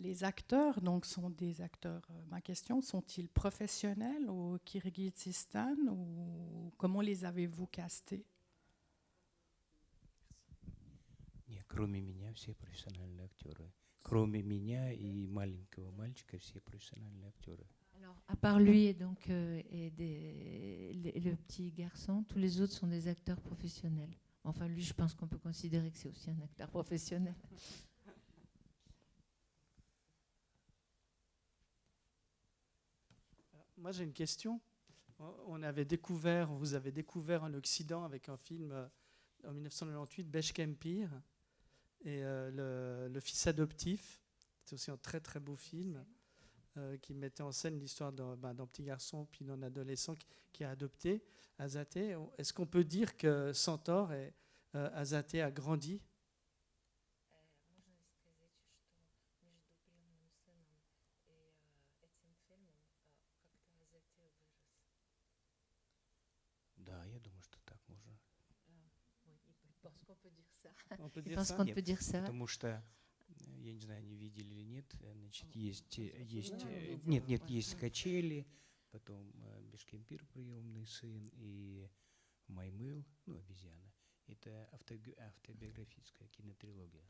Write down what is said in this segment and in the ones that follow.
Les acteurs, donc, sont des acteurs, ma question, sont-ils professionnels au Kirghizistan ou comment les avez-vous castés? Нет, кроме меня все профессиональные актеры. Кроме меня и маленького мальчика все профессиональные актеры. Alors, à part lui et donc le petit garçon, tous les autres sont des acteurs professionnels. Enfin, lui, je pense qu'on peut considérer que c'est aussi un acteur professionnel. Moi, j'ai une question. Vous avez découvert en Occident avec un film en 1998, Beshkempir, et le fils adoptif. C'est aussi un très très beau film qui mettait en scène l'histoire d'un petit garçon puis d'un adolescent qui a adopté Azaté. Est-ce qu'on peut dire que Centaure et Azaté a grandi? Да, я думаю, что так можно. Je pense qu'on peut dire ça. On peut Je dire pense ça? qu'on Нет, peut dire ça. Потому что, я не знаю, они видели или нет, значит, есть, Да, нет, есть качели, потом Бешкемпир, приемный сын, и Маймыл, ну, обезьяна. Это автобиографическая кинотрилогия.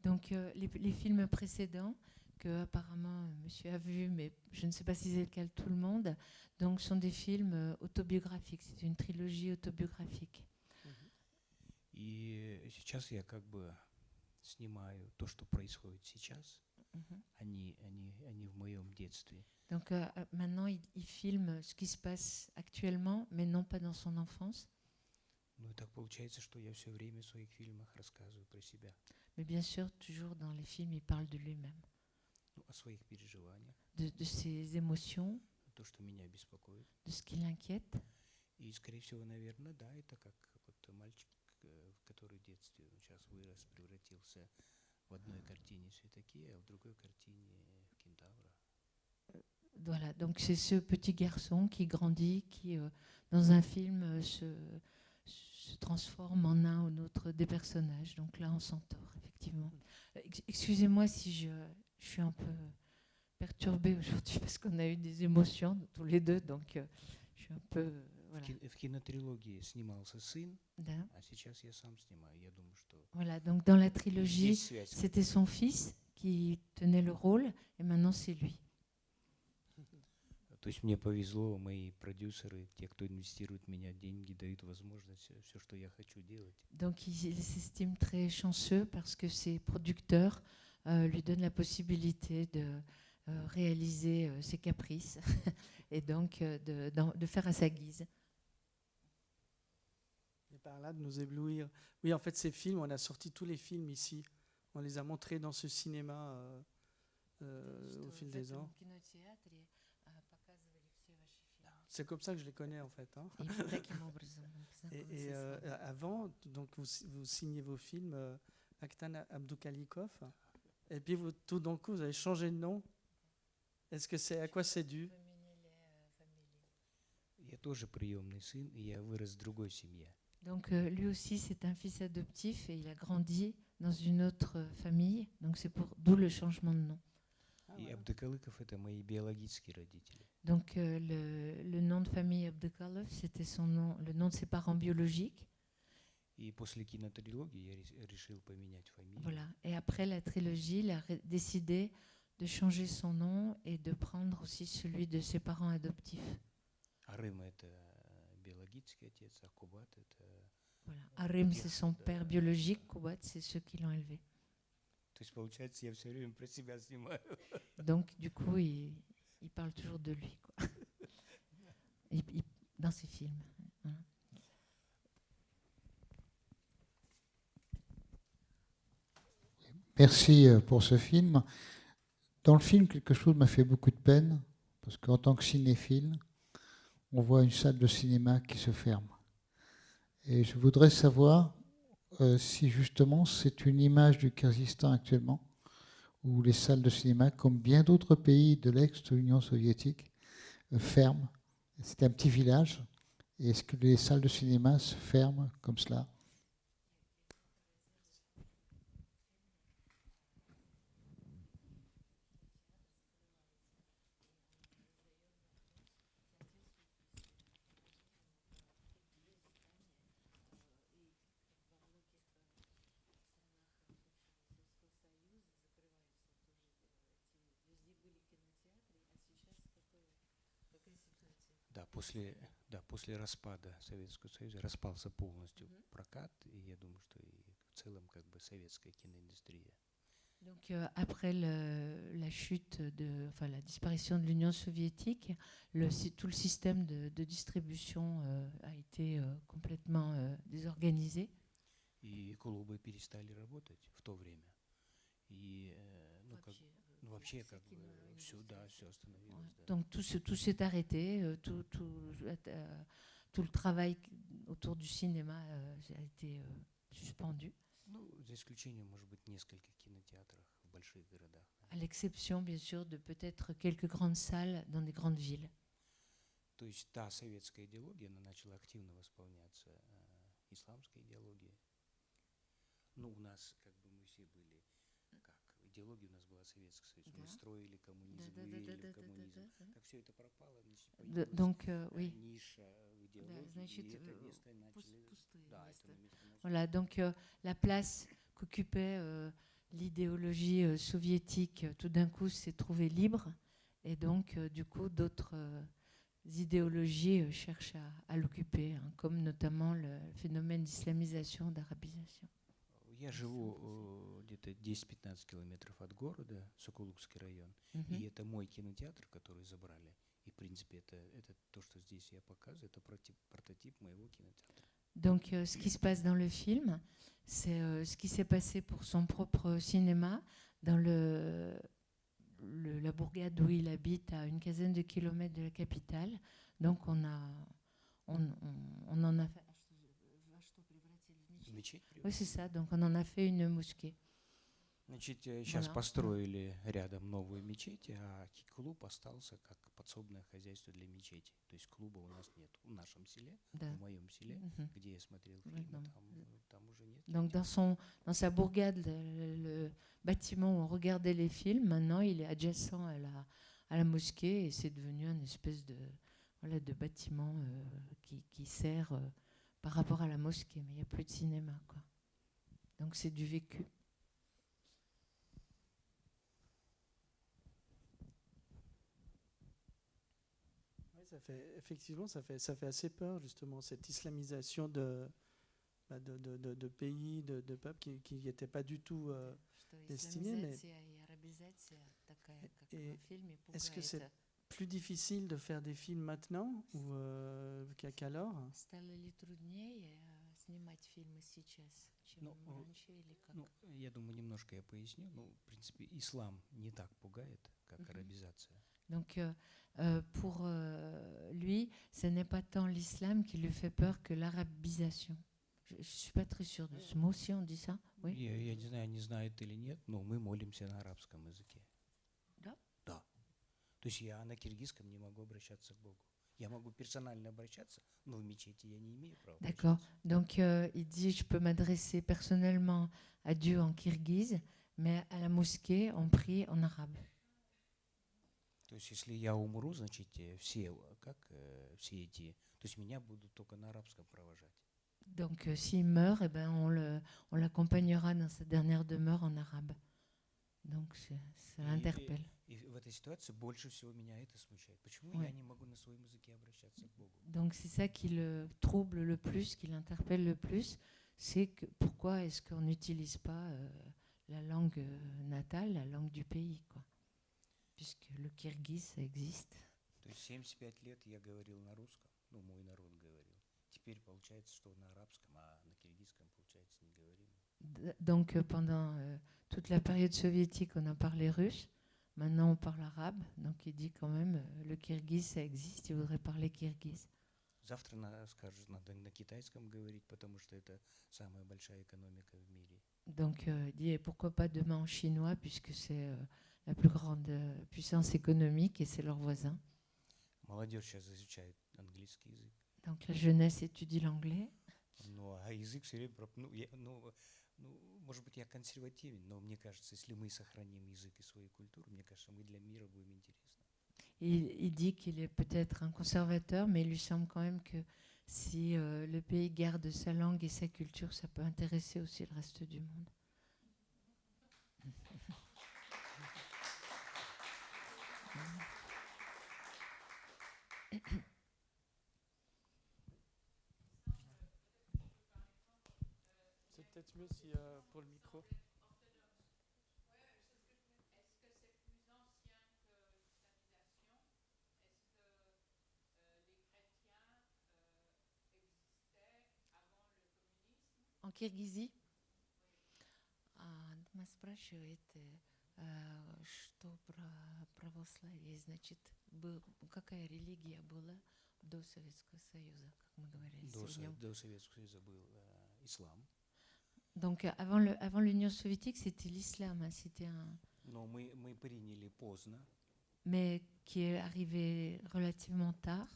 Donc, les films précédents que apparemment monsieur a vu, mais je ne sais pas si c'est le cas de tout le monde, donc sont des films autobiographiques. C'est une trilogie autobiographique. И сейчас я как бы снимаю то, что происходит сейчас, они в моем детстве. Donc maintenant, il filme ce qui se passe actuellement, mais non pas dans son enfance. Ну и так получается, что я все время в своих фильмах рассказываю про себя, Mais bien sûr, toujours dans les films, il parle de lui-même, ну, о своих переживаниях, de ses émotions, то, что меня беспокоит. de ce qui l'inquiète. И, скорее всего, наверное, да, это как вот мальчик, который в детстве сейчас вырос, превратился в одной картине Светокея, а в другой картине в Кентавра. Voilà, donc c'est ce petit garçon qui grandit, qui dans un film se transforme en un ou l'autre des personnages. Donc là, on Centaure, effectivement. Excusez-moi si je suis un peu perturbée aujourd'hui parce qu'on a eu des émotions tous les deux, donc je suis un peu... Voilà. В кинотрилогии снимался сын, Да. а сейчас я сам снимаю. Я думаю, что Voilà, donc dans la trilogie, здесь связь. c'était son fils qui tenait le rôle, et maintenant c'est lui. То есть мне повезло, мои продюсеры, те, кто инвестирует в меня деньги, дают возможность все, что я хочу делать. Donc il s'estime très chanceux parce que ses producteurs lui donnent la possibilité de réaliser ses caprices et donc de faire à sa guise. Et par là, de nous éblouir. Oui, en fait, ces films, on a sorti tous les films ici. On les a montrés dans ce cinéma au fil des ans. C'est comme ça que je les connais, en fait. Hein. Et avant, donc, vous signez vos films Akhtar Abdukalikov. Et puis, tout d'un coup, vous avez changé de nom. Est-ce que c'est à quoi c'est dû? Я тоже приемный сын, и я вырос в другой семье. Donc lui aussi, c'est un fils adoptif et il a grandi dans une autre famille. Donc c'est d'où le changement de nom. И Абдыкалыков — это мои биологические родители. Donc le nom de famille Abdukalov, c'était son nom, le nom de ses parents biologiques. И после кинотрилогии я решил поменять фамилию. Voilà. Et après la trilogie, il a décidé de changer son nom et de prendre aussi celui de ses parents adoptifs. Арым — это биологический отец, а Кубат — это... Voilà. Arim, c'est son père biologique, Kubat, c'est ceux qui l'ont élevé. То есть, получается, я все время про себя снимаю. Donc, du coup, il parle toujours de lui, quoi. Dans ses films. Voilà. Merci pour ce film. Dans le film, quelque chose m'a fait beaucoup de peine, parce qu'en tant que cinéphile, on voit une salle de cinéma qui se ferme. Et je voudrais savoir si justement c'est une image du Kyrgyzstan actuellement, où les salles de cinéma, comme bien d'autres pays de l'ex-Union soviétique, ferment. C'est un petit village. Et est-ce que les salles de cinéma se ferment comme cela ? после распада Советского Союза распался полностью прокат, и я думаю, что и в целом как бы советская киноиндустрия. Donc après la chute, enfin la disparition de l'Union soviétique, tout le système de distribution a été complètement désorganisé. И клубы перестали работать в то время. И вообще как бы все остановилось. Да. Donc tout s'est arrêté, tout le travail autour du cinéma a été suspendu. Ну, за исключением, может быть, нескольких кинотеатров в больших городах. À l'exception, bien sûr, de peut-être quelques grandes salles dans des grandes villes. То есть та советская идеология, она начала активно восполняться исламской идеологией. Ну, у нас, как бы мы все были, как, идеология у нас была Советский Союз. Да. Мы строили коммунизм, Да, мы да, да, верили да, в да, да, коммунизм. да, да. Как все это пропало, значит, De- появилась donc, oui. ниша в идеологии, Да, значит, и это место начали... пустые Да, места. это место начали... Voilà, donc la place qu'occupait l'idéologie soviétique, tout d'un coup, s'est trouvée libre. Et donc, du coup, d'autres idéologies cherchent à l'occuper, hein, comme notamment le phénomène d'islamisation, d'arabisation. Я живу где-то 10-15 километров от города, Сокулукский район, Mhm. и это мой кинотеатр, который забрали. И, в принципе, это то, что здесь я показываю, это прототип моего кинотеатра. Donc, ce qui se passe dans le film, c'est ce qui s'est passé pour son propre cinéma dans la bourgade où il habite, à une quinzaine de kilomètres de la capitale. Donc, on en a fait. Мечеть Oui, c'est ça. Donc, on en a fait une mosquée. Значит, сейчас Voilà. построили рядом новую мечеть, а клуб остался как подсобное хозяйство для мечети. То есть клуба у нас нет. В нашем селе, Да. в моем селе, Mhm. где я смотрел Oui, фильмы, non. там уже нет. Donc, dans sa bourgade, le bâtiment où on regardait les films, maintenant, il est adjacent à la mosquée et c'est devenu une espèce de bâtiment qui sert par rapport à la mosquée. Mais il n'y a plus de cinéma, quoi. Donc, c'est du vécu. Ouais, effectivement, ça fait assez peur, justement, cette islamisation de pays, de peuples qui n'étaient pas du tout... destiné, mais- Et est-ce que c'est plus difficile de faire des films maintenant ou qu'alors? Стало ли труднее снимать фильмы сейчас, чем Ну, раньше или как? Ну, я думаю, немножко я поясню. Ну, в принципе, ислам не так пугает, как Мгм. арабизация. Donc, pour lui, ce n'est pas tant l'islam qui lui fait peur que l'arabisation. Je ne suis pas très sûre de ce mot, si on dit ça. Oui. Я не знаю, не знает или нет, но мы молимся на арабском языке. Да? Да. То есть я на киргизском не могу обращаться к Богу. Я могу персонально обращаться, но в мечети я не имею права D'accord. обращаться. Donc, il dit, je peux m'adresser personnellement à Dieu en kirghize, mais à la mosquée, on prie en arabe. То есть если я умру, значит, все эти... То есть меня будут только на арабском провожать. Donc, s'il meurt, eh ben, on l'accompagnera dans sa dernière demeure en arabe. Donc, ça l'interpelle. И в этой ситуации больше всего меня это смущает. Почему Ouais. я не могу на своем языке обращаться к Богу? Donc, c'est ça qui le trouble le plus, qui l'interpelle le plus, c'est que pourquoi est-ce qu'on n'utilise pas la langue natale, la langue du pays, quoi. Puisque le kirghize, ça existe. То есть 75 лет я говорил на русском, ну, мой народ говорил. Теперь получается, что на арабском, а на киргизском, получается, не говорим. Donc, pendant toute la période soviétique, on a parlé russe. Maintenant, on parle arabe. Donc, il dit quand même, le kirghize, ça existe, il voudrait parler kirghize. Завтра скажут, надо на китайском говорить, потому что это самая большая экономика в мире. Donc, il dit, et pourquoi pas demain en chinois, puisque c'est la plus grande puissance économique et c'est leur voisin. Молодежь сейчас изучает английский язык. Donc, la jeunesse étudie l'anglais. Ну, а язык все время... может быть, я консервативен, но мне кажется, если мы сохраним язык и свою культуру, мне кажется, мы для мира будем интересны. Il dit qu'il est peut-être un conservateur, mais il lui semble quand même que si le pays garde sa langue et sa culture, ça peut intéresser aussi le reste du monde. peut-être mieux si, pour le micro. En Киргизии нас спрашивает, что про православие, значит, какая религия была до Советского Союза, как мы говорили сегодня. До Советского Союза был ислам. Donc avant l'Union soviétique, c'était l'islam, hein, c'était Но мы приняли поздно. mais qui est arrivé relativement tard.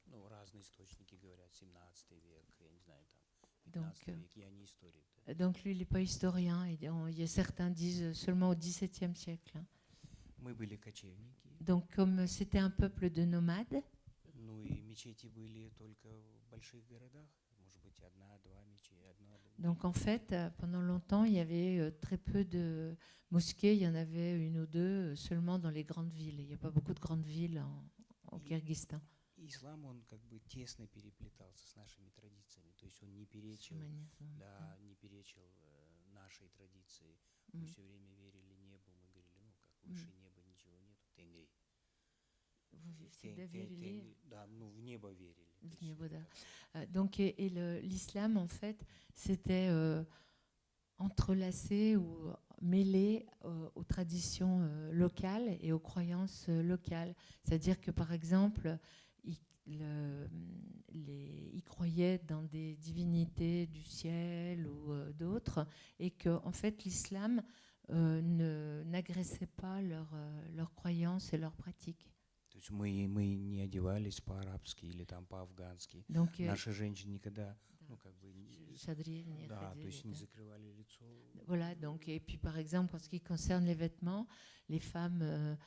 Ну, разные источники говорят, 17 век, я не знаю, там, 15 Donc, век, я не историк. Да. Donc lui, il n'est pas historien. Certains disent seulement au XVIIe siècle. Hein. Мы были кочевники. Donc comme c'était un peuple de nomades, Ну и мечети были только в больших городах. Может быть, одна-два мечети, donc en fait, pendant longtemps, il y avait très peu de mosquées. Il y en avait une ou deux seulement dans les grandes villes. Il n'y a pas beaucoup de grandes villes au Kyrgyzstan. Ислам, он как бы тесно переплетался с нашими традициями. То есть он не перечил, да, не перечил нашей традиции. Мы все время верили небу. Мы говорили, ну, как выше неба ничего нету. Тенгри. Vous всегда верили Да, ну, в небо верили. в небо, да. Donc, l'islam, en fait, c'était entrelacé ou mêlé aux traditions locales et aux croyances locales. C'est-à-dire que, par exemple, ils croyaient dans des divinités du ciel ou d'autres, et que, en fait, l'islam n'agressait pas leurs croyances et leurs pratiques. То есть мы не одевались по-арабски или там по-афгански. Donc, Наши женщины никогда, ну, как бы, да, то есть не закрывали лицо. Voilà, donc, et puis par exemple, en ce qui concerne les vêtements, les femmes,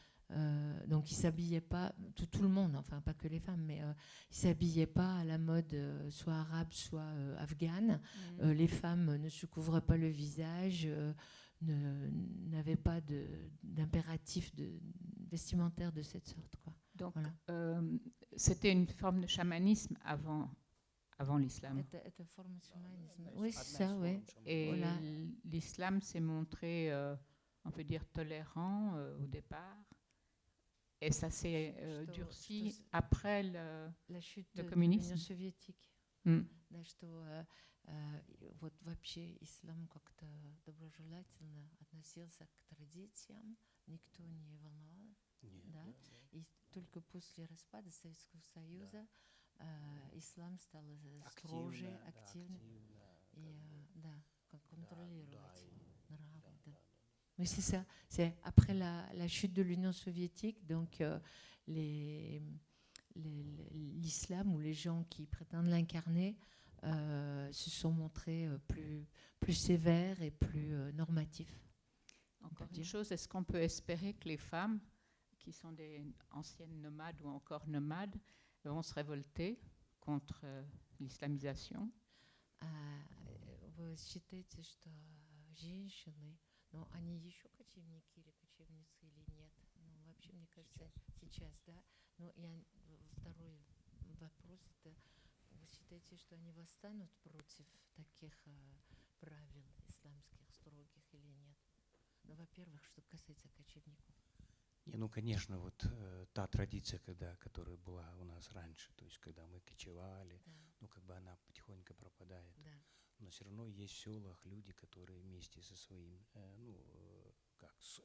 donc ils ne s'habillaient pas, tout le monde, enfin pas que les femmes, mais ils ne s'habillaient pas à la mode soit arabe, soit afghane. Les femmes ne se couvraient pas le visage, n'avaient pas d'impératif vestimentaire de cette sorte, quoi. Donc, Voilà. c'était une forme de chamanisme avant l'islam. Это форма шаманизма. Oui, c'est ça, oui. Et Voilà. l'islam s'est montré, on peut dire, tolérant au départ. Et ça s'est durci après La chute le de communisme. l'Union soviétique. Mm. Да, что вот вообще ислам как-то доброжелательно относился к традициям, никто не волновал. Нет, Да. И только после распада Советского Союза ислам стал строже, активно. И да, контролировать нравы. Да. Oui, c'est ça. C'est après la chute de l'Union soviétique, donc l'islam ou les gens qui prétendent l'incarner se sont montrés plus sévères et plus normatifs. Encore une chose, est-ce qu'on peut espérer que les femmes, qui sont des anciennes nomades ou encore nomades, vont se révolter contre l'islamisation? Вы считаете, что женщины, но они еще кочевники или кочевницы или нет? Ну, вообще, мне кажется, сейчас, да. Ну, второй вопрос, это вы считаете, что они восстанут против таких правил исламских строгих или нет? Ну, во-первых, что касается кочевников. Не, ну, конечно, вот та традиция, которая была у нас раньше, то есть когда мы кочевали, Да. ну, как бы она потихоньку пропадает. Да. Но все равно есть в селах люди, которые вместе со своим,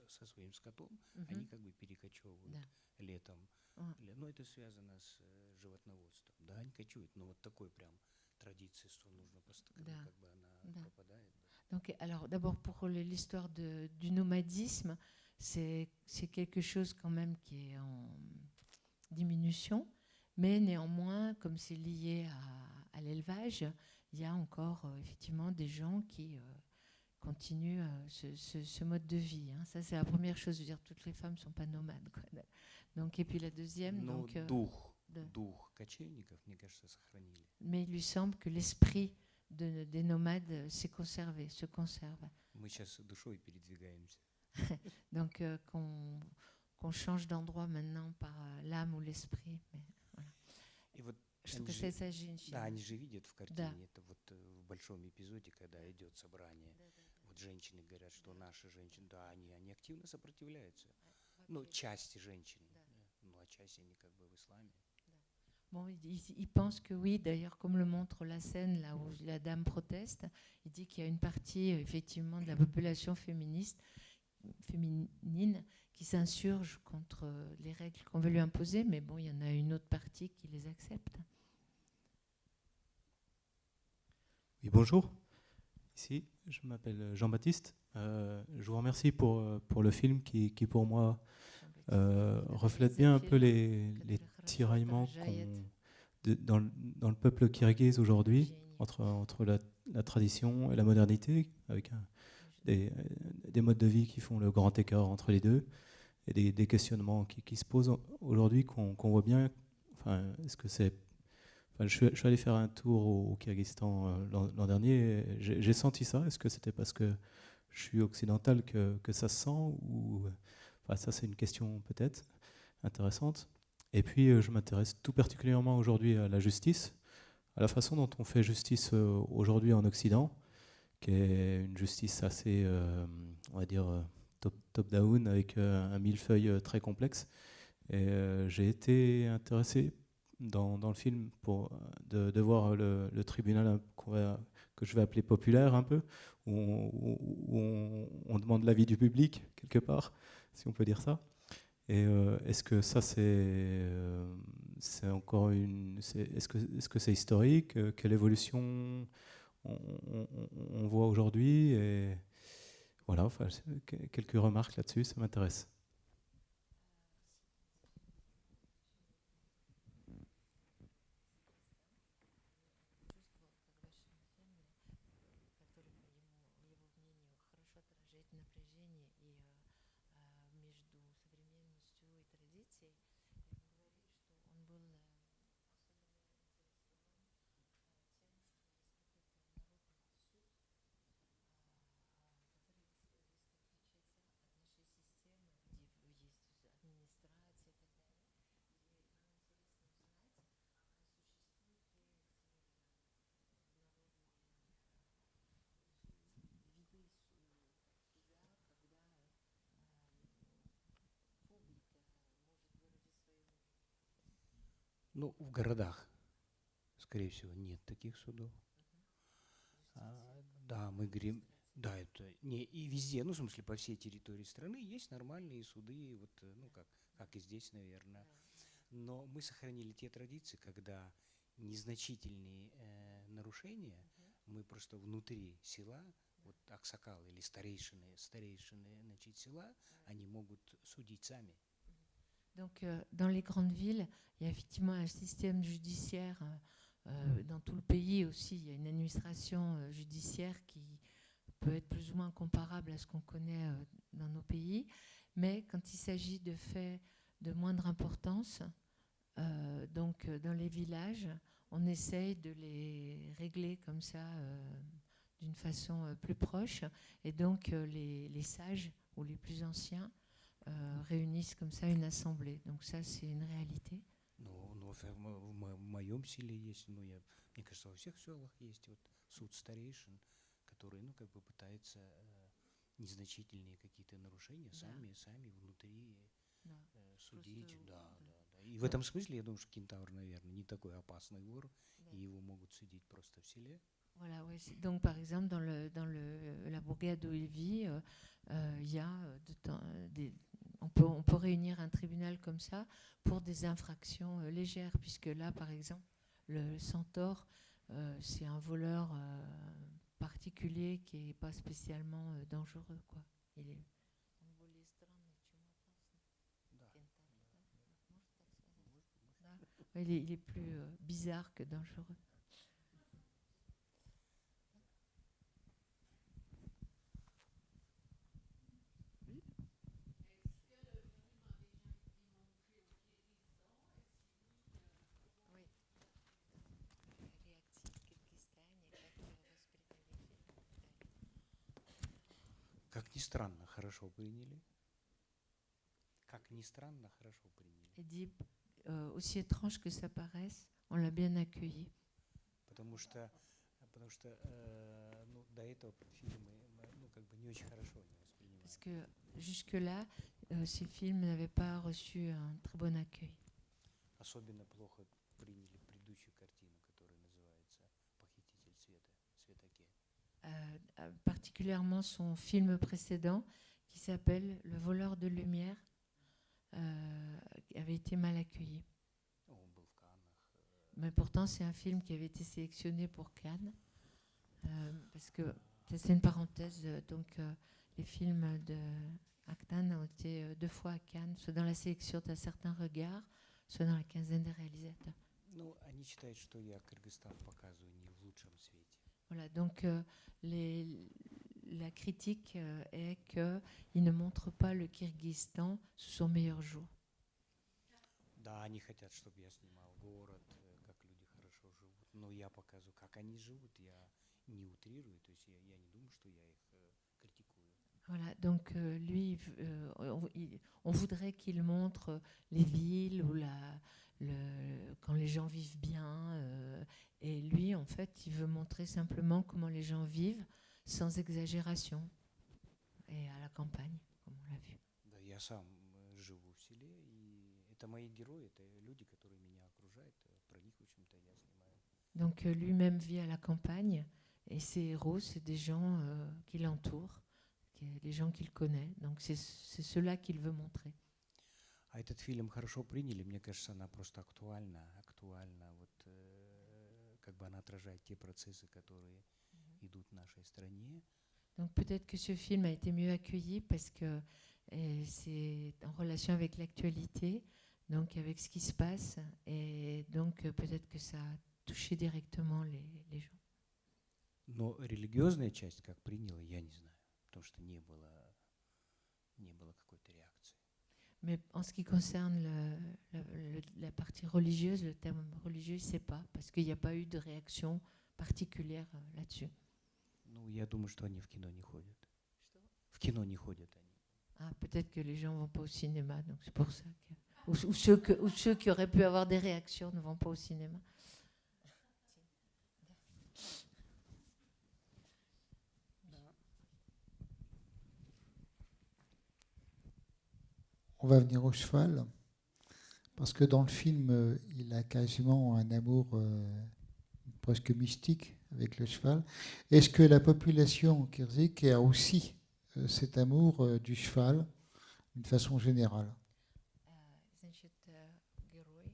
со своим скотом, они как бы перекочевывают Да. летом. А. Ну, это связано с животноводством. Да, они кочуют, но вот такой прям традиции, что нужно постоянно, Да. как бы она Да. пропадает. Donc, alors, d'abord, pour l'histoire du nomadisme, c'est quelque chose quand même qui est en diminution, mais néanmoins, comme c'est lié à l'élevage, il y a encore effectivement des gens qui continuent ce mode de vie. Hein. Ça, c'est la première chose. Je veux dire, toutes les femmes ne sont pas nomades, quoi. Donc, et puis la deuxième, Но donc, дух кочевников, мне кажется, сохранили. mais il lui semble que l'esprit des nomades se conserve. Мы сейчас душой передвигаемся. Donc, qu'on change d'endroit maintenant par l'âme ou l'esprit. Mais, voilà. И вот Что они же- касается женщин. Да, они же видят в картине, Да. это вот в большом эпизоде, когда идет собрание, вот женщины говорят, что наши женщины, да, они активно сопротивляются. Ну, части женщин, ну, а часть они как бы в исламе. Bon, il pense que oui, d'ailleurs, comme le montre la scène là où la dame proteste, il dit qu'il y a une partie effectivement de la population féminine qui s'insurge contre les règles qu'on veut lui imposer, mais bon, il y en a une autre partie qui les accepte. Oui, bonjour. Ici, je m'appelle Jean-Baptiste. Je vous remercie pour le film qui pour moi reflète bien un peu les tiraillements dans le peuple kirghize aujourd'hui, entre la tradition et la modernité, avec des modes de vie qui font le grand écart entre les deux, et des questionnements qui se posent aujourd'hui, qu'on voit bien. Enfin, est-ce que c'est... Enfin, je suis allé faire un tour au Kyrgyzstan l'an dernier, et j'ai senti ça. Est-ce que c'était parce que je suis occidental que ça se sent, ou... Enfin, ça, c'est une question peut-être intéressante. Et puis, je m'intéresse tout particulièrement aujourd'hui à la justice, à la façon dont on fait justice aujourd'hui en Occident, qui est une justice assez, on va dire, top-down, avec un millefeuille très complexe. Et j'ai été intéressé dans le film de voir le tribunal que je vais appeler populaire un peu, où on demande l'avis du public, quelque part, si on peut dire ça. Et est-ce que ça, c'est encore une... Est-ce que c'est historique? Quelle évolution on voit aujourd'hui? Et voilà, enfin, quelques remarques là-dessus, ça m'intéresse. Ну, в городах, скорее всего, нет таких судов. Да, мы говорим, да, это не и везде, ну, в смысле, по всей территории страны есть нормальные суды, вот, ну, как и здесь, наверное. Но мы сохранили те традиции, когда незначительные нарушения, мы просто внутри села, вот аксакалы или старейшины, значит, села, они могут судить сами. Donc, dans les grandes villes, il y a effectivement un système judiciaire. Dans tout le pays aussi, il y a une administration judiciaire qui peut être plus ou moins comparable à ce qu'on connaît dans nos pays. Mais quand il s'agit de faits de moindre importance, donc dans les villages, on essaye de les régler comme ça d'une façon plus proche. Et donc, les sages ou les plus anciens réunissent comme ça une assemblée. Donc ça, c'est une réalité. Ну, в моем селе есть, ну, мне кажется, во всех селах есть вот суд старейшин, который, ну, как бы пытается незначительные какие-то нарушения сами внутри судить. Да. И в этом смысле, я думаю, что кентавр, наверное, не такой опасный вор, и его могут судить просто в селе. Voilà, ouais. Donc, par exemple, dans la bourgade où il vit, il y a on peut réunir un tribunal comme ça pour des infractions légères, puisque là, par exemple, le centaure, c'est un voleur particulier qui n'est pas spécialement dangereux, quoi. Il est plus bizarre que dangereux. Как ни странно, хорошо приняли. Как ни странно, хорошо приняли. Il dit, aussi étrange que ça paraisse, on l'a bien accueilli. Потому потому что ну, до этого фильмы ну, как бы не очень хорошо они воспринимались. Parce que jusque-là, ces films n'avaient pas reçu un très bon accueil. Особенно плохо приняли предыдущую картину, которая называется «Похититель света», Светаке. Particulièrement son film précédent, qui s'appelle Le voleur de lumière, avait été mal accueilli. Он был в Каннах. Mais pourtant, c'est un film qui avait été sélectionné pour Cannes. Parce que, ça, c'est une parenthèse, donc les films de Actan ont été 2 fois à Cannes, soit dans la sélection d'un certain regard, soit dans la quinzaine des réalisateurs. Ну, они считают, что я Кыргызстан показываю не в лучшем свете. Voilà, donc la critique est qu'il ne montre pas le Kyrgyzstan sous son meilleur jour. Да, они хотят, чтобы я снимал город, как люди хорошо живут. Но я показываю, как они живут. Я не утрирую, то есть я не думаю, что я их критикую. Voilà, donc lui, on voudrait qu'il montre les villes où quand les gens vivent bien. Et lui, en fait, il veut montrer simplement comment les gens vivent sans exagération et à la campagne, comme on l'a vu. Да, я сам живу в селе, и это мои герои, это люди, которые меня окружают. Про них, в общем-то, я снимаю. Donc lui-même vit à la campagne et ses héros, c'est des gens qui l'entourent, les gens qu'il connaît. Donc c'est cela qu'il veut montrer. А этот фильм хорошо приняли, мне кажется, она просто актуальна, вот как бы она отражает те процессы, которые идут в нашей стране. Donc peut-être que ce film a été mieux accueilli parce que c'est en relation avec l'actualité, donc avec ce qui se passe, et donc peut-être que ça a touché directement les gens. Но религиозная часть, как приняла, я не знаю, потому что не было какой-то реакции. Mais en ce qui concerne la partie religieuse, le thème religieux, je ne sais pas, parce qu'il n'y a pas eu de réaction particulière là-dessus. Ну, я думаю, что они в кино не ходят. В кино не ходят они. Ah, peut-être que les gens ne vont pas au cinéma, donc c'est pour ça que... Ou ceux qui auraient pu avoir des réactions ne vont pas au cinéma. On va venir au cheval, parce que dans le film, il a quasiment un amour presque mystique avec le cheval. Est-ce que la population kirghize a aussi cet amour du cheval d'une façon générale? Значит, герой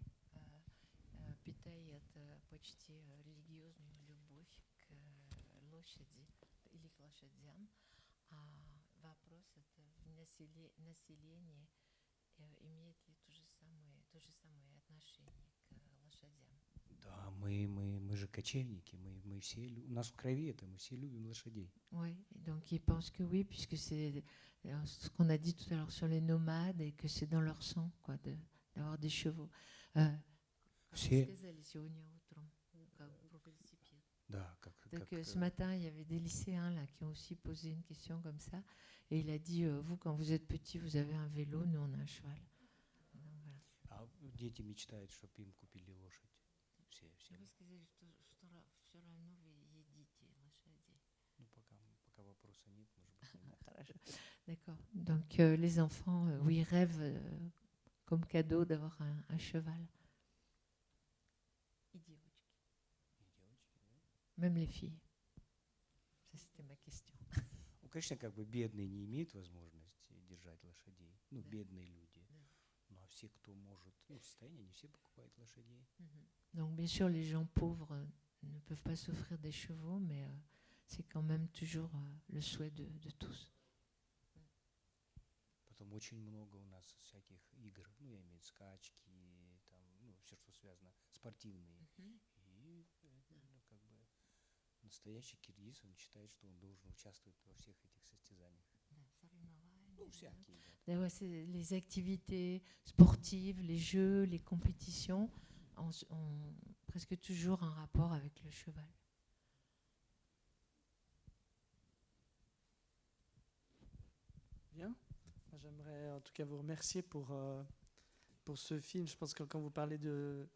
питает почти религиозную любовь к лошади или к лошадям. А вопрос это население имеет ли то же самое отношение к лошадям? Да, мы же кочевники, мы все, у нас в крови это, мы все любим лошадей. Oui, donc ils pensent que oui, puisque c'est ce qu'on a dit tout à l'heure sur les nomades et que c'est dans leur sang, quoi, d'avoir des chevaux. Все. Да, Donc ce matin, il y avait des lycéens là qui ont aussi posé une question comme ça, et il a dit vous, quand vous êtes petit, vous avez un vélo, nous on a un cheval. Donc, voilà. А дети мечтают, чтобы им купили лошадь. Все. Вы сказали, что все равно вы едите лошадей. Ну, пока вопроса нет, может быть, не надо. Хорошо. D'accord. Donc les enfants, oui, rêvent comme cadeau d'avoir un cheval. И девочки, да? Même les filles. Ça, c'était ma question. Ну, конечно, как бы бедные не имеют возможности держать лошадей. Ну, бедные люди. Ну, а все, кто может, ну, в состоянии, они все покупают лошадей. Donc bien sûr, les gens pauvres ne peuvent pas s'offrir des chevaux, mais c'est quand même toujours le souhait de tous. Потом очень много у нас всяких игр, ну, я имею в виду скачки, там, ну, все, что связано, спортивные. И, ну, как бы, настоящий киргиз, он считает, что он должен участвовать во всех этих состязаниях. Ну, всякие, да. D'ailleurs, les activités sportives, les jeux, les compétitions ont presque toujours un rapport avec le cheval. Bien. Moi, j'aimerais en tout cas vous remercier pour ce film. Je pense que quand vous parlez de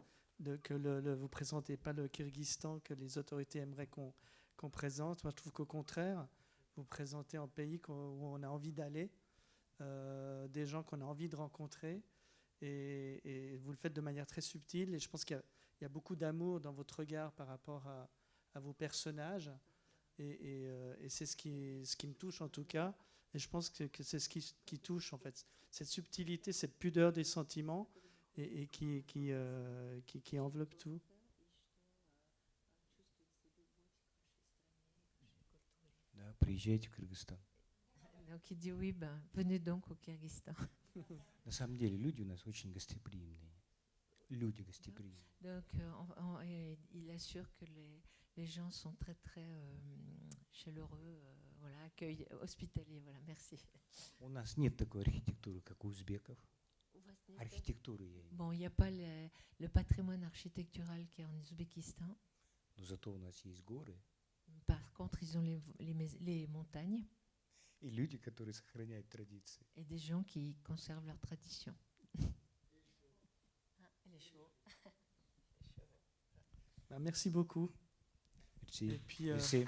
que vous présentez pas le Kyrgyzstan que les autorités aimeraient qu'on présente. Moi, je trouve qu'au contraire, vous présentez un pays où on a envie d'aller, des gens qu'on a envie de rencontrer, et vous le faites de manière très subtile. Et je pense qu'il y a beaucoup d'amour dans votre regard par rapport à vos personnages, et c'est ce qui me touche en tout cas. Et je pense que c'est ce qui touche en fait, cette subtilité, cette pudeur des sentiments, et qui enveloppe tout. Да, приезжайте в Кыргызстан. Donc il dit oui, ben, venez donc au Kyrgyzstan. На самом деле люди у нас очень gостеприимные. Люди gостеприимные. Donc il assure que les gens sont très très chaleureux, voilà, hospitaliers. Voilà, merci. У нас нет такой архитектуры, как у узбеков. Архитектуры я имею. Bon, il n'y a pas le patrimoine architectural qui est en Ouzbékistan. Но зато у нас есть горы Par contre, ils ont les montagnes и люди, которые сохраняют традиции. et des gens qui conservent leurs traditions. Merci beaucoup. Merci. Et puis, Merci.